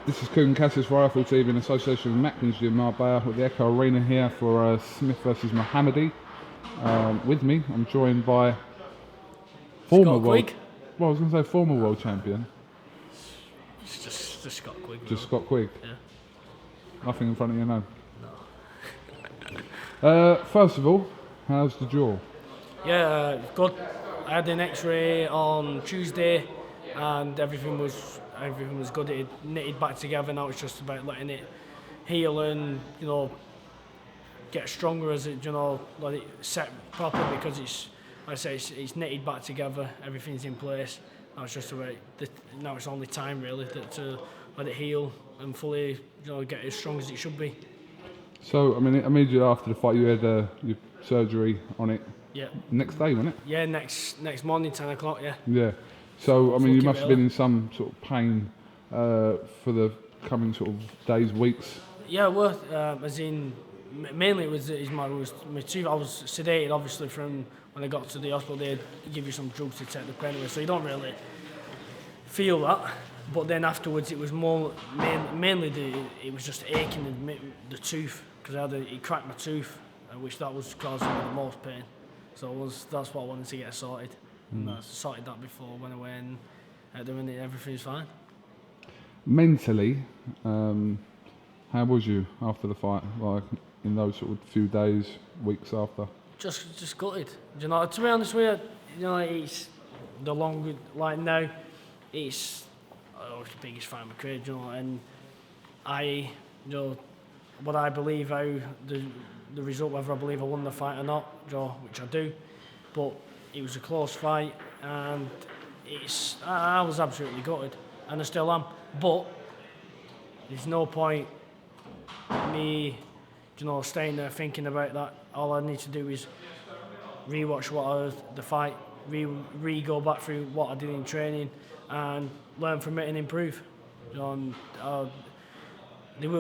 This is KUGAN CASSIUS Rifle TV in association with Macklin's Gym Marbella with the Echo Arena here for Smith versus Mohammadi. With me, I'm joined by former Quigg? Well, I was going to say former world champion. It's just Scott Quigg. Just Scott Quigg. Yeah. Nothing in front of you, no. No. First of all, how's the jaw? Yeah, good. I had an X-ray on Tuesday, and everything was good. It knitted back together. Now it's just about letting it heal and get stronger as it let it set properly, because it's, like I say, it's knitted back together. Everything's in place. Now it's just about now it's only time really to let it heal and fully get as strong as it should be. So, I mean, immediately after the fight, you had your surgery on it. Yeah. Next day, wasn't it? Yeah, next morning, 10 o'clock. Yeah. Yeah. So, I mean, you must have been early. in some sort of pain for the coming sort of days, weeks. Yeah, well, as in, mainly it was my tooth. I was sedated, obviously, from when I got to the hospital. They give you some drugs to take the pain away, so you don't really feel that. But then afterwards, it was mainly it was just aching in the tooth, because it cracked my tooth, which that was causing me the most pain. So that's what I wanted to get sorted. And I sorted that before I went away, and at the minute everything's fine. Mentally, how was you after the fight? Like in those sort of few days, weeks after? Just gutted. To be honest with you, it's the longer, like now, it's the biggest fight of my career, and I, what I believe, how the result, whether I believe I won the fight or not, which I do, but it was a close fight, and I was absolutely gutted, and I still am. But there's no point me, staying there thinking about that. All I need to do is re-watch the fight, go back through what I did in training, and learn from it and improve. There will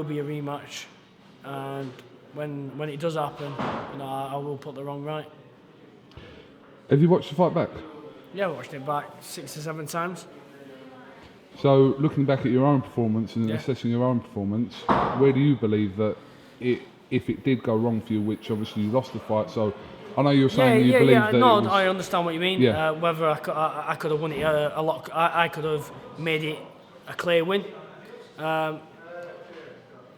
be a rematch, and when it does happen, I will put the wrong right. Have you watched the fight back? Yeah, I watched it back 6 or 7 times. So, looking back at your own performance and assessing your own performance, where do you believe that if it did go wrong for you, which obviously you lost the fight, so I know you're saying you believe that no, it was, I understand what you mean. Yeah. Whether I could have won it a lot, I could have made it a clear win.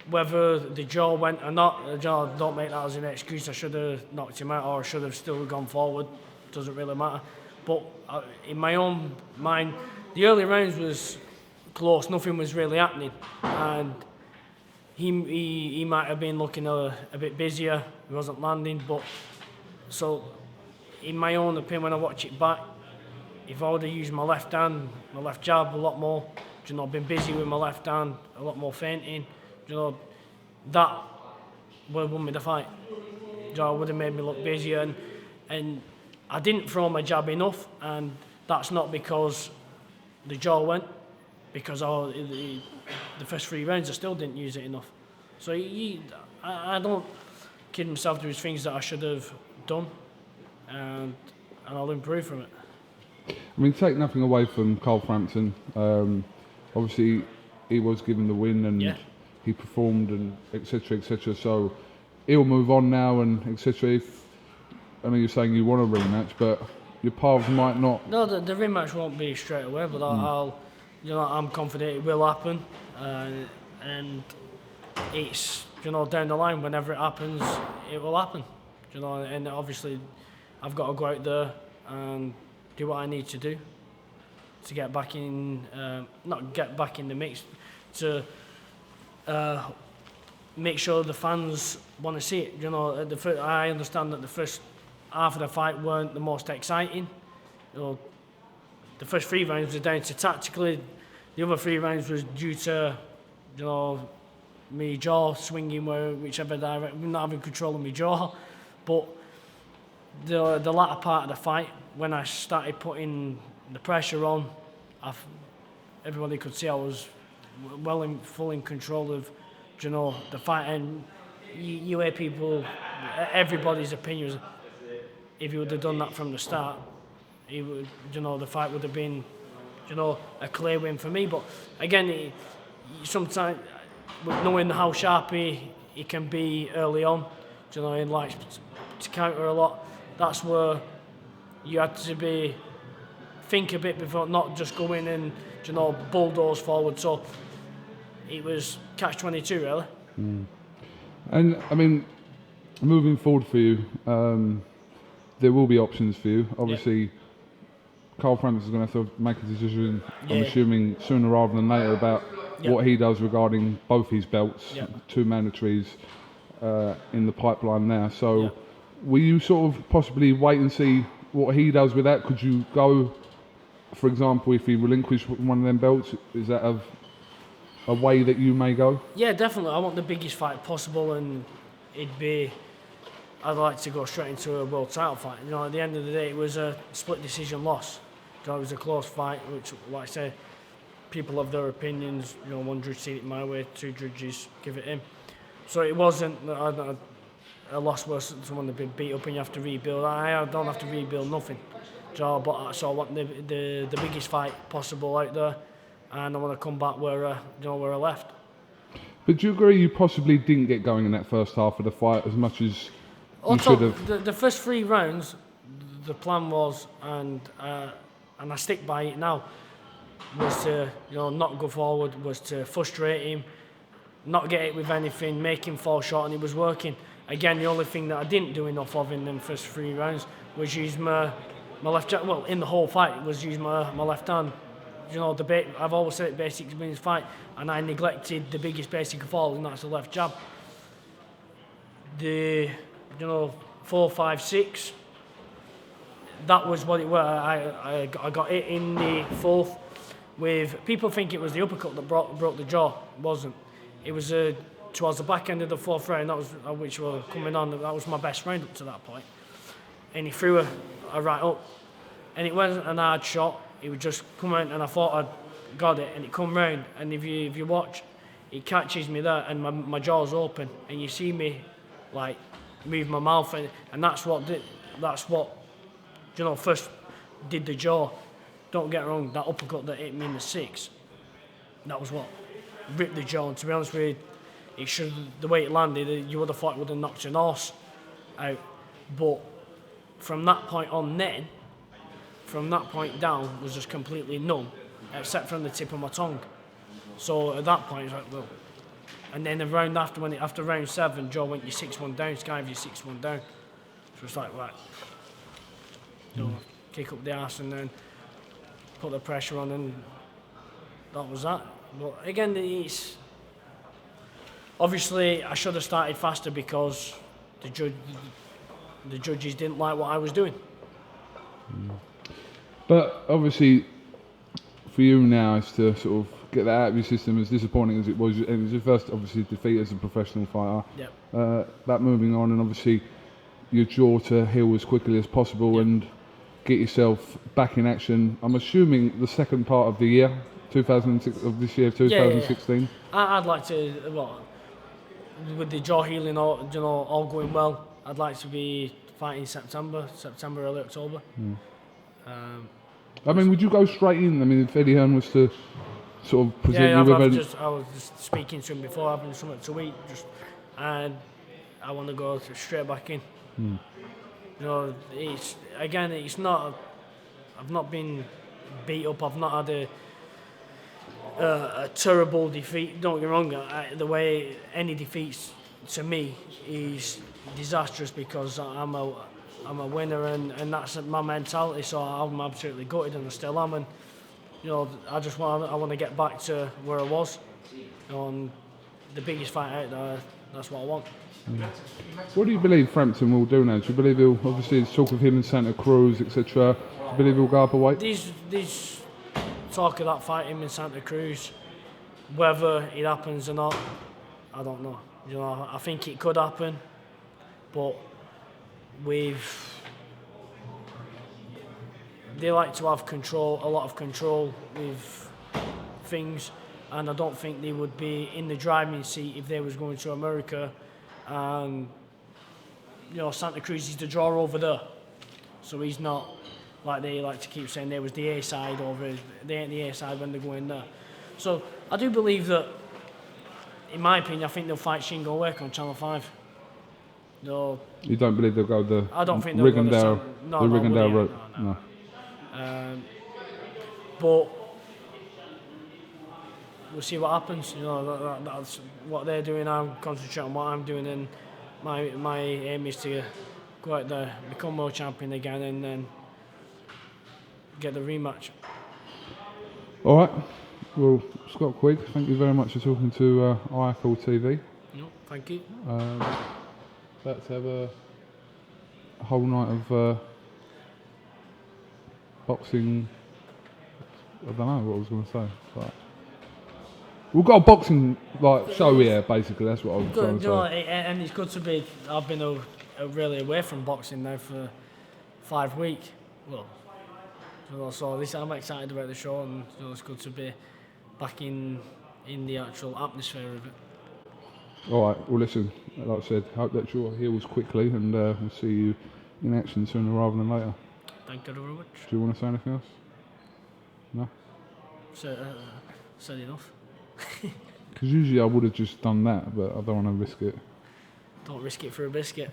Whether the jaw went or not, don't make that as an excuse. I should have knocked him out, or I should have still gone forward. Doesn't really matter. But in my own mind, the early rounds was close. Nothing was really happening, and he might have been looking a bit busier. He wasn't landing, but so in my own opinion, when I watch it back, if I would have used my left hand, my left jab a lot more, been busy with my left hand, a lot more feinting, that would have won me the fight. Would have made me look busier, and I didn't throw my jab enough, and that's not because the jaw went, because the first 3 rounds I still didn't use it enough. So I don't kid myself. There was things that I should have done, and I'll improve from it. I mean, take nothing away from Carl Frampton. Obviously, he was given the win and he performed and etc. etc. So he'll move on now and etc. I know you're saying you want a rematch, but your paths might not. No, the rematch won't be straight away, but I'm confident it will happen, and it's down the line, whenever it happens, it will happen. And obviously I've got to go out there and do what I need to do to get back in, not get back in the mix, to make sure the fans want to see it. I understand that the first half of the fight weren't the most exciting. The first 3 rounds were down to tactically. The other 3 rounds was due to, me jaw swinging whichever direction, not having control of my jaw. But the latter part of the fight, when I started putting the pressure on, everybody could see I was full in control of, the fight. And you hear people, everybody's opinions. If you would have done that from the start, the fight would have been, a clear win for me. But again, sometimes, with knowing how sharp he can be early on, you know, he likes to counter a lot. That's where you had to think a bit before, not just go in and, you know, bulldoze forward. So it was catch-22 really. And I mean, moving forward for you, there will be options for you. Obviously, Carl Frampton is going to have to make a decision, I'm assuming, sooner rather than later about what he does regarding both his belts, 2 mandatories in the pipeline now. So will you sort of possibly wait and see what he does with that? Could you go, for example, if he relinquished one of them belts, is that a way that you may go? Yeah, definitely. I want the biggest fight possible, and I'd like to go straight into a world title fight. You know, at the end of the day, it was a split decision loss. You know, it was a close fight, which, like I say, people have their opinions. You know, one judge seen it my way, 2 judges give it him. So it wasn't a loss where someone had been beat up and you have to rebuild. I don't have to rebuild nothing. So I want the biggest fight possible out there, and I want to come back where I left. But do you agree you possibly didn't get going in that first half of the fight as much as you should have? The first 3 rounds, the plan was, and I stick by it now, was to, you know, not go forward, was to frustrate him, not get it with anything, make him fall short, and it was working. Again, the only thing that I didn't do enough of in them first 3 rounds was use my left hand. Well, in the whole fight, was use my left hand. You know, I've always said it, basics wins fight, and I neglected the biggest basic of all, and that's the left jab. The 4, 5, 6. That was what it was. I got it in the 4th. With people think it was the uppercut that broke the jaw. It wasn't. It was towards the back end of the 4th round. That was which were coming on. That was my best round up to that point. And he threw a right up, and it wasn't an hard shot. It would just come out, and I thought I'd got it, and it come round. And if you watch, it catches me there, and my jaw's open, and you see me like move my mouth, and that's what first did the jaw. Don't get wrong, that uppercut that hit me in the 6th, that was what ripped the jaw. And to be honest with you, the way it landed, you would have thought it would have knocked your horse out. But from that point on, from that point down, was just completely numb, except from the tip of my tongue. So at that point, it's like, well. And then the round after round 7, Joe went, you 6-1 down, Sky, you 6-1 down. So it's like, right, kick up the arse and then put the pressure on, and that was that. But again, it's obviously I should have started faster because the judges didn't like what I was doing. But obviously, for you now, is to sort of get that out of your system, as disappointing as it was, and it was your first, obviously, defeat as a professional fighter. Yep. That moving on, and obviously, your jaw to heal as quickly as possible, and get yourself back in action. I'm assuming the second part of the year, 2006 of this year, 2016. Yeah. I'd like to, with the jaw healing, all going well, I'd like to be fighting September, early October. I mean, would you go straight in? I mean, if Eddie Hearn was to sort of present you with I was just speaking to him before, having something to eat, and I want to go straight back in. You know, it's not. I've not been beat up. I've not had a terrible defeat. Don't get me wrong. The way any defeats to me is disastrous because I'm a winner, and that's my mentality. So I'm absolutely gutted, and I still am. And you know, I want to get back to where I was. On the biggest fight out there. That's what I want. What do you believe Frampton will do now? Do you believe he'll, obviously there's talk of him in Santa Cruz, etc. Do you believe he'll go up a weight? These talk of that fight him in Santa Cruz, whether it happens or not, I don't know. You know, I think it could happen, but they like to have a lot of control with things, and I don't think they would be in the driving seat if they was going to America. And you know, Santa Cruz is the draw over there, so he's not like they like to keep saying there was the A side over. They ain't the A side when they're going there. So I do believe that, in my opinion, I think they'll fight Shingo Work on Channel 5. No, You don't believe they'll go the I don't think they'll go Riggindale, the Riggindale route? No. But we'll see what happens. You know, that's what they're doing. I'm concentrating on what I'm doing, and my aim is to go out there, become world champion again, and then get the rematch. All right. Well, Scott Quigg, thank you very much for talking to IFL TV. No, thank you. Let's have a whole night of boxing. I don't know what I was going to say. But we've got a boxing show here, basically. That's what I was trying to say. And it's good to be. I've been really away from boxing now for 5 weeks. Well, so I'm excited about the show, and it's good to be back in the actual atmosphere of it. All right. Well, listen. Like I said, hope that your heals quickly, and we'll see you in action sooner rather than later. Thank you very much. Do you want to say anything else? No. Said enough. Because usually I would have just done that, but I don't want to risk it. Don't risk it for a biscuit.